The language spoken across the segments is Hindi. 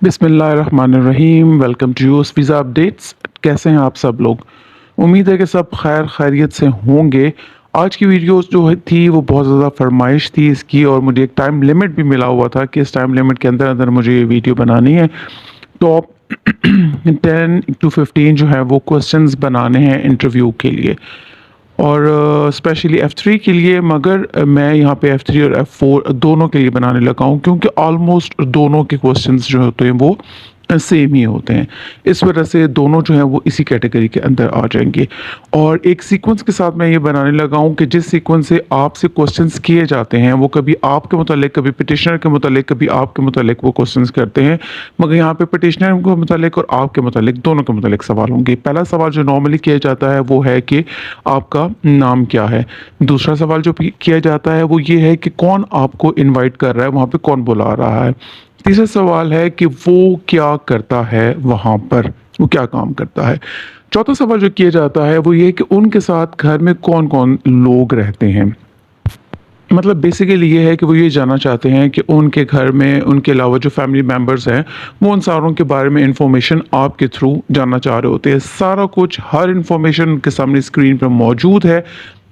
बिस्मिल्लाहिर्रहमानिर्रहीम। Welcome to US visa updates. कैसे हैं आप सब लोग? उम्मीद है कि सब खैर खैरियत से होंगे। आज की वीडियोस जो है थी वो बहुत ज़्यादा फरमाइश थी इसकी, और मुझे एक टाइम लिमिट भी मिला हुआ था कि इस टाइम लिमिट के अंदर अंदर मुझे ये वीडियो बनानी है। तो अब 10 to 15 जो है वो क्वेश्चंस बनाने हैं इंटरव्यू के लिए, और स्पेशली F3 के लिए। मगर मैं यहाँ पे F3 और F4 दोनों के लिए बनाने लगा हूँ, क्योंकि ऑलमोस्ट दोनों के क्वेश्चंस जो होते हैं वो सेम ही होते हैं। इस वजह से दोनों जो हैं वो इसी कैटेगरी के अंदर आ जाएंगे। और एक सीक्वेंस के साथ मैं ये बनाने लगा हूँ कि जिस सीक्वेंस से आपसे क्वेश्चंस किए जाते हैं वो कभी आपके मुतालिक, कभी पिटिशनर के मुतालिक, कभी आपके मुतालिक वो क्वेश्चंस करते हैं। मगर यहाँ पे पिटिशनर के मुतालिक और आपके मुतालिक, दोनों के मुतालिक सवाल होंगे। पहला सवाल जो नॉर्मली किया जाता है वो है कि आपका नाम क्या है। दूसरा सवाल जो किया जाता है वो ये है कि कौन आपको इनवाइट कर रहा है, वहाँ पे कौन बुला रहा है। तीसरा सवाल है कि वो क्या करता है वहाँ पर, वो क्या काम करता है। चौथा सवाल जो किया जाता है वो ये कि उनके साथ घर में कौन कौन लोग रहते हैं। मतलब बेसिकली ये है कि वो ये जानना चाहते हैं कि उनके घर में उनके अलावा जो फैमिली मेम्बर्स हैं वो उन सारों के बारे में इंफॉर्मेशन आपके थ्रू जानना चाह रहे होते हैं। सारा कुछ, हर इंफॉर्मेशन उनके सामने स्क्रीन पर मौजूद है,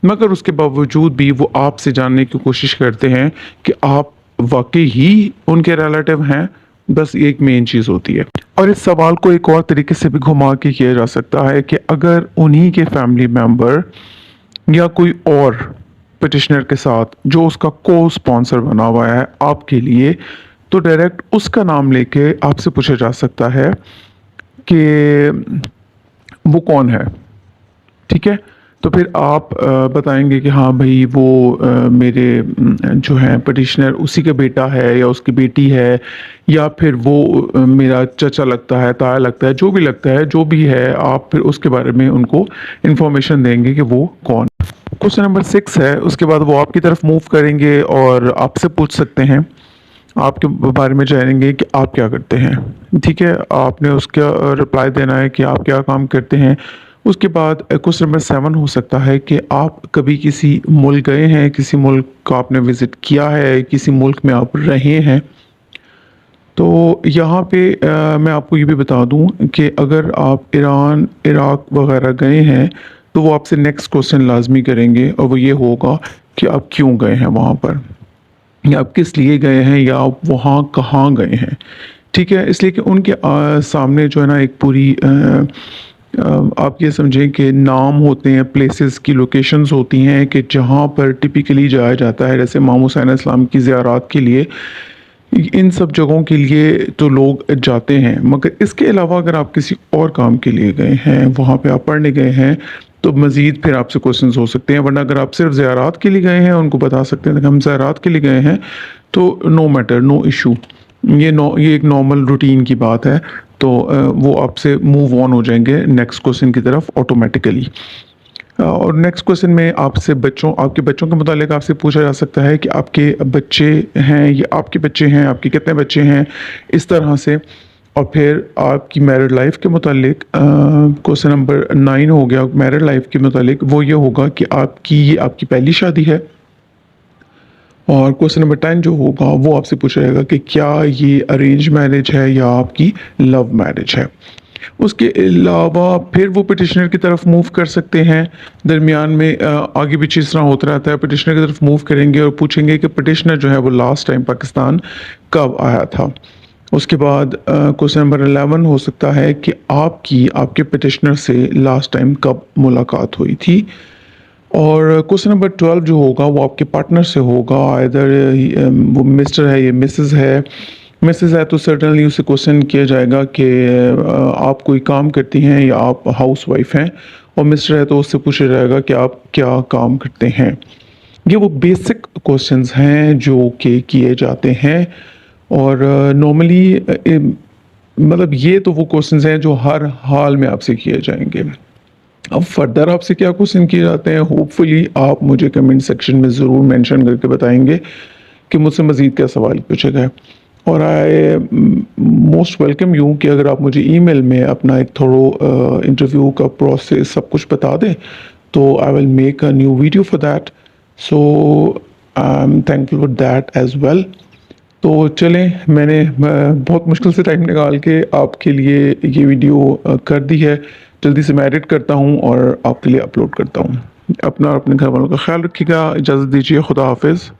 मगर उसके बावजूद भी वो आपसे जानने की कोशिश करते हैं कि आप वाकई ही उनके रिलेटिव हैं। बस एक मेन चीज़ होती है। और इस सवाल को एक और तरीके से भी घुमा के किया जा सकता है कि अगर उन्हीं के फैमिली मेम्बर या कोई और पिटिशनर के साथ जो उसका को स्पॉन्सर बना हुआ है आपके लिए, तो डायरेक्ट उसका नाम लेके आपसे पूछा जा सकता है कि वो कौन है। ठीक है, तो फिर आप बताएंगे कि हाँ भाई वो मेरे जो है पिटिशनर उसी का बेटा है या उसकी बेटी है, या फिर वो मेरा चचा लगता है, ताया लगता है, जो भी लगता है, जो भी है, आप फिर उसके बारे में उनको इन्फॉर्मेशन देंगे कि वो कौन। क्वेश्चन नंबर 6 है, उसके बाद वो आपकी तरफ मूव करेंगे और आपसे पूछ सकते हैं, आपके बारे में जानेंगे कि आप क्या करते हैं। ठीक है, आपने उसका रिप्लाई देना है कि आप क्या काम करते हैं। उसके बाद क्वेश्चन नंबर 7 हो सकता है कि आप कभी किसी मुल्क गए हैं, किसी मुल्क को आपने विज़िट किया है, किसी मुल्क में आप रहे हैं। तो यहाँ पे मैं आपको ये भी बता दूँ कि अगर आप ईरान, इराक वगैरह गए हैं तो वो आपसे नेक्स्ट क्वेश्चन लाजमी करेंगे, और वो ये होगा कि आप क्यों गए हैं वहाँ पर, या आप किस लिए गए हैं, या आप वहाँ कहाँ गए हैं। ठीक है, इसलिए कि उनके सामने जो है ना एक पूरी आप ये समझें कि नाम होते हैं, प्लेसेस की लोकेशंस होती हैं कि जहाँ पर टिपिकली जाया जाता है। जैसे इमाम हुसैन इस्लाम की ज़ियारत के लिए, इन सब जगहों के लिए तो लोग जाते हैं। मगर इसके अलावा अगर आप किसी और काम के लिए गए हैं, वहाँ पे आप पढ़ने गए हैं, तो मज़ीद फिर आपसे क्वेश्चंस हो सकते हैं। वरना अगर आप सिर्फ ज़ियारत के लिए गए हैं, उनको बता सकते हैं कि हम ज़ियारत के लिए गए हैं, तो नो मैटर, नो इशू। ये एक नॉर्मल रूटीन की बात है। तो वो आपसे मूव ऑन हो जाएंगे नेक्स्ट क्वेश्चन की तरफ ऑटोमेटिकली। और नेक्स्ट क्वेश्चन में आपसे आपके बच्चों के मुतालिक आपसे पूछा जा सकता है कि आपके बच्चे हैं, या आपके बच्चे हैं, आपके कितने बच्चे हैं, इस तरह से। और फिर आपकी मैरिड लाइफ के मुतालिक क्वेश्चन नंबर 9 हो गया मैरिड लाइफ के मुतालिक, वो ये होगा कि ये आपकी पहली शादी है। और क्वेश्चन नंबर 10 जो होगा वो आपसे पूछा जाएगा कि क्या ये अरेंज मैरिज है या आपकी लव मैरिज है। उसके अलावा फिर वो पिटिशनर की तरफ मूव कर सकते हैं। दरमियान में आगे पीछे इस तरह होता रहता है। पिटिशनर की तरफ मूव करेंगे और पूछेंगे कि पिटिशनर जो है वो लास्ट टाइम पाकिस्तान कब आया था। उसके बाद क्वेश्चन नंबर 11 हो सकता है कि आपके पिटिशनर से लास्ट टाइम कब मुलाकात हुई थी। और क्वेश्चन नंबर 12 जो होगा वो आपके पार्टनर से होगा। इधर वो मिस्टर है, ये मिसेस है। मिसेस है तो सर्टनली उससे क्वेश्चन किया जाएगा कि आप कोई काम करती हैं या आप हाउस वाइफ हैं। और मिस्टर है तो उससे पूछा जाएगा कि आप क्या काम करते हैं। ये वो बेसिक क्वेश्चंस हैं जो कि किए जाते हैं। और नॉर्मली मतलब ये तो वो क्वेश्चंस हैं जो हर हाल में आपसे किए जाएंगे। अब फर्दर आपसे क्या क्वेश्चन किए जाते हैं, होपफुली आप मुझे कमेंट सेक्शन में ज़रूर मेंशन करके बताएंगे कि मुझसे मज़ीद क्या सवाल पूछे गए। और आई मोस्ट वेलकम यू कि अगर आप मुझे ईमेल में अपना एक थोड़ा इंटरव्यू का प्रोसेस सब कुछ बता दें, तो I will make a new video for that. So I am thankful for that as well. तो चलें, मैंने बहुत मुश्किल से टाइम निकाल के आपके लिए ये वीडियो कर दी है। जल्दी से मैं एडिट करता हूँ और आपके लिए अपलोड करता हूँ। अपना और अपने घर वालों का ख्याल रखिएगा। इजाज़त दीजिए। खुदा हाफ़िज़।